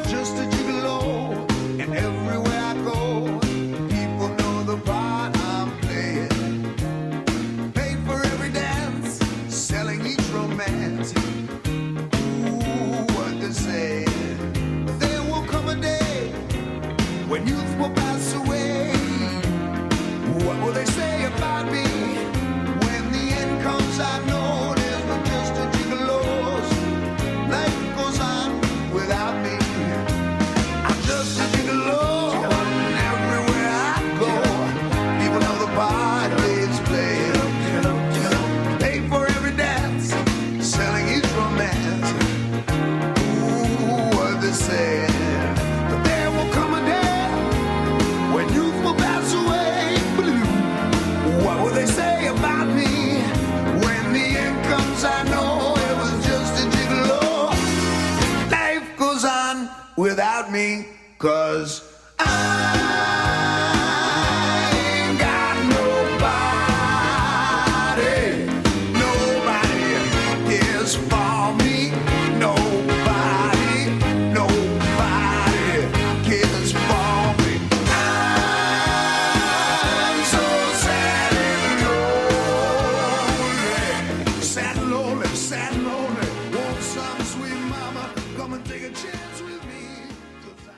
just a gigolo, and everywhere I go, people know the part I'm playing. Pay for every dance, selling each romance. Ooh, what they say. There will come a day when youth will pass away. What will they say about me? When the end comes, I know there's no just a gigolos. Life goes on without me. I'm just a gigolo, and everywhere I go, people know the part it's playing. Pay for every dance, selling each romance. Ooh, what they say. But there will come a day when youth will pass away. What will they say about me? When the end comes, I know it was just a gigolo. Life goes on without me, 'cause I ain't got nobody. Nobody cares for me. Nobody, nobody cares for me. I'm so sad and lonely. Sad and lonely, sad and lonely. Want some sweet mama come and take a chance with me. 'Cause I...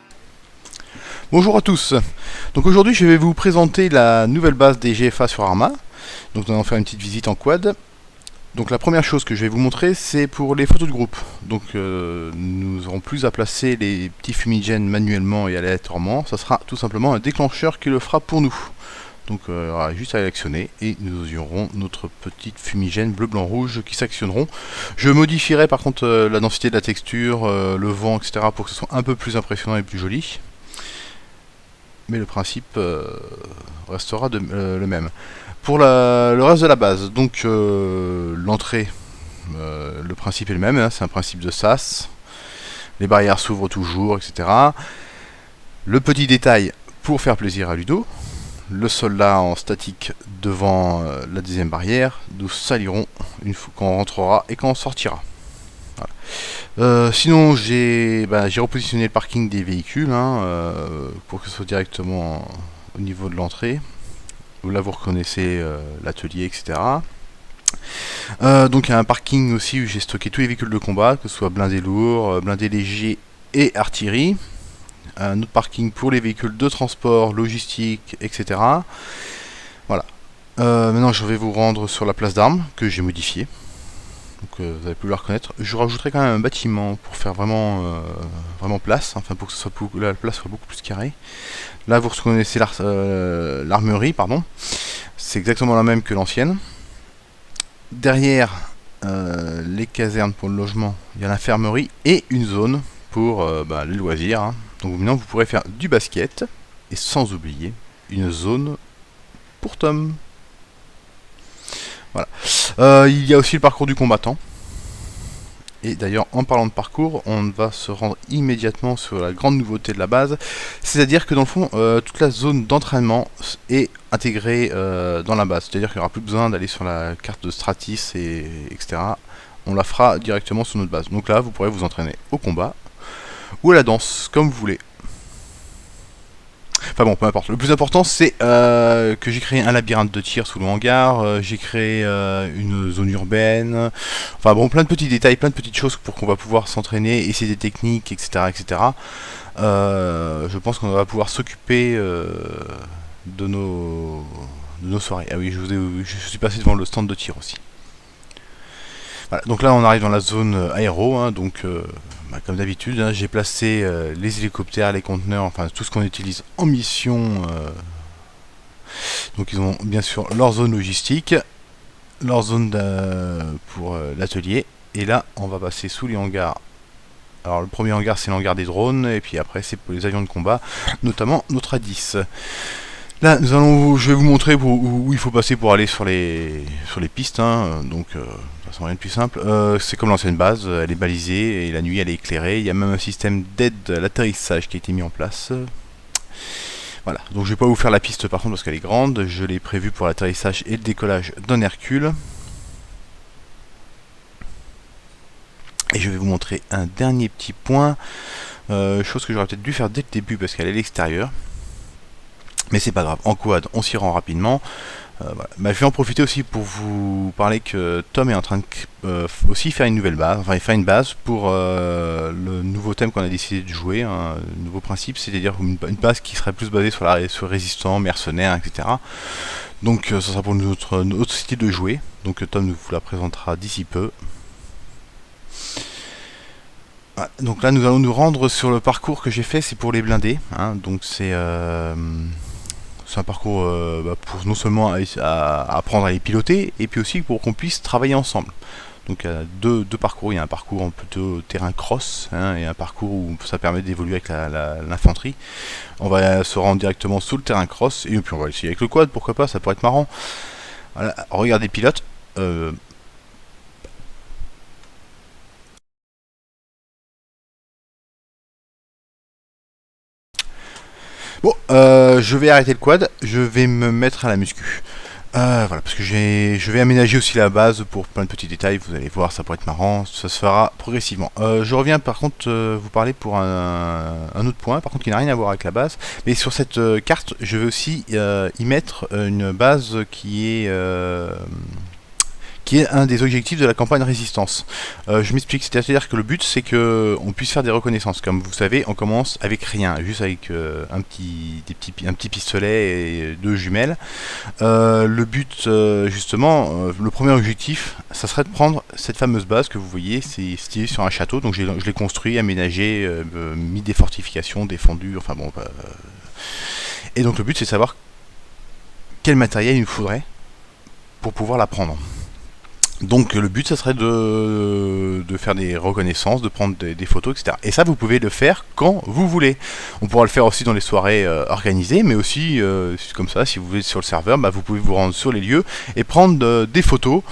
Bonjour à tous. Donc aujourd'hui je vais vous présenter la nouvelle base des GFA sur Arma. Donc nous allons faire une petite visite en quad. Donc la première chose que je vais vous montrer, c'est pour les photos de groupe. Donc nous n'aurons plus à placer les petits fumigènes manuellement et aléatoirement. Ça sera tout simplement un déclencheur qui le fera pour nous. Donc il y aura juste à l'actionner et nous aurons notre petite fumigène bleu, blanc, rouge qui s'actionneront. Je modifierai par contre la densité de la texture, le vent, etc. pour que ce soit un peu plus impressionnant et plus joli. Mais le principe restera le même. Pour le reste de la base, donc l'entrée, le principe est le même, hein, c'est un principe de sas. Les barrières s'ouvrent toujours, etc. Le petit détail pour faire plaisir à Ludo, le soldat en statique devant la deuxième barrière, nous salirons une fois qu'on rentrera et quand on sortira. Voilà. Sinon j'ai repositionné le parking des véhicules pour que ce soit directement au niveau de l'entrée. Là vous reconnaissez l'atelier, etc. Donc il y a un parking aussi où j'ai stocké tous les véhicules de combat, que ce soit blindés lourds, blindés légers et artillerie. Un autre parking pour les véhicules de transport, logistique, etc. Voilà. Maintenant je vais vous rendre sur la place d'armes que j'ai modifiée. Donc vous avez pu la reconnaître. Je rajouterai quand même un bâtiment pour faire vraiment place, enfin pour que la place soit beaucoup plus carrée. Là vous reconnaissez l'armerie, pardon. C'est exactement la même que l'ancienne. Derrière les casernes pour le logement, il y a l'infirmerie et une zone pour les loisirs. Hein. Donc maintenant vous pourrez faire du basket et sans oublier une zone pour Tom. Voilà. Il y a aussi le parcours du combattant. Et d'ailleurs, en parlant de parcours, on va se rendre immédiatement sur la grande nouveauté de la base. C'est-à-dire que dans le fond, toute la zone d'entraînement est intégrée dans la base. C'est-à-dire qu'il n'y aura plus besoin d'aller sur la carte de Stratis, etc. On la fera directement sur notre base. Donc là, vous pourrez vous entraîner au combat ou à la danse, comme vous voulez. Enfin bon, peu importe. Le plus important, c'est que j'ai créé un labyrinthe de tir sous le hangar, j'ai créé une zone urbaine, enfin bon, plein de petits détails, plein de petites choses pour qu'on va pouvoir s'entraîner, essayer des techniques, etc. etc. Je pense qu'on va pouvoir s'occuper de nos soirées. Ah oui, je suis passé devant le stand de tir aussi. Voilà, donc là on arrive dans la zone aéro, hein, donc comme d'habitude, hein, j'ai placé les hélicoptères, les conteneurs, enfin tout ce qu'on utilise en mission. Donc ils ont bien sûr leur zone logistique, leur zone pour l'atelier, et là on va passer sous les hangars. Alors le premier hangar c'est l'hangar des drones, et puis après c'est pour les avions de combat, notamment notre A10. Là, je vais vous montrer où il faut passer pour aller sur les pistes, hein. Donc de toute façon rien de plus simple. C'est comme l'ancienne base, elle est balisée et la nuit elle est éclairée. Il y a même un système d'aide à l'atterrissage qui a été mis en place. Voilà, donc je vais pas vous faire la piste par contre parce qu'elle est grande. Je l'ai prévue pour l'atterrissage et le décollage d'un Hercule. Et je vais vous montrer un dernier petit point. chose que j'aurais peut-être dû faire dès le début parce qu'elle est à l'extérieur. Mais c'est pas grave, en quad on s'y rend rapidement. Voilà. Bah, je vais en profiter aussi pour vous parler que Tom est en train de aussi faire une nouvelle base, enfin il fait une base pour le nouveau thème qu'on a décidé de jouer, un nouveau principe, c'est-à-dire une base qui serait plus basée sur résistants, mercenaires, etc. Donc ça sera pour notre style de jouer, donc Tom vous la présentera d'ici peu. Voilà. Donc là nous allons nous rendre sur le parcours que j'ai fait, c'est pour les blindés, hein. Donc c'est un parcours pour non seulement apprendre à les piloter, et puis aussi pour qu'on puisse travailler ensemble. Donc il y a deux parcours, il y a un parcours en plutôt terrain cross, hein, et un parcours où ça permet d'évoluer avec l'infanterie. On va se rendre directement sur le terrain cross, et puis on va essayer avec le quad, pourquoi pas, ça pourrait être marrant. Voilà, regardez pilote. Bon, je vais arrêter le quad, je vais me mettre à la muscu. Voilà, parce que je vais aménager aussi la base pour plein de petits détails, vous allez voir, ça pourrait être marrant, ça se fera progressivement. Je reviens par contre vous parler pour un autre point, par contre qui n'a rien à voir avec la base, mais sur cette carte, je vais aussi y mettre une base qui est un des objectifs de la campagne résistance. Je m'explique, c'est-à-dire que le but c'est que on puisse faire des reconnaissances. Comme vous savez, on commence avec rien, juste avec un petit pistolet et deux jumelles. Le but justement, le premier objectif, ça serait de prendre cette fameuse base que vous voyez, c'est stylé sur un château, donc je l'ai construit, aménagé, mis des fortifications, défendu, enfin bon. Et donc le but c'est de savoir quel matériel il nous faudrait pour pouvoir la prendre. Donc le but ça serait de faire des reconnaissances, de prendre des photos, etc. Et ça vous pouvez le faire quand vous voulez. On pourra le faire aussi dans les soirées organisées, mais aussi comme ça, si vous êtes sur le serveur, bah, vous pouvez vous rendre sur les lieux et prendre des photos,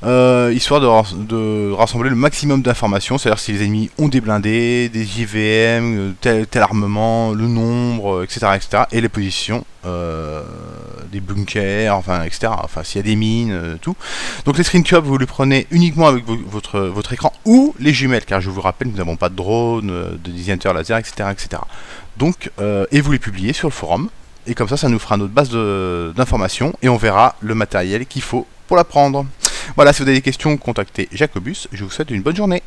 histoire de rassembler le maximum d'informations, c'est-à-dire si les ennemis ont des blindés, des JVM, tel armement, le nombre, etc. etc. et les positions. Des bunkers, enfin, etc. Enfin, s'il y a des mines, tout. Donc les screencaps, vous les prenez uniquement avec votre écran ou les jumelles, car je vous rappelle, nous n'avons pas de drone, de désignateur laser, etc., etc. Donc, et vous les publiez sur le forum, et comme ça nous fera notre base d'informations, et on verra le matériel qu'il faut pour la prendre. Voilà, si vous avez des questions, contactez Jacobus. Je vous souhaite une bonne journée.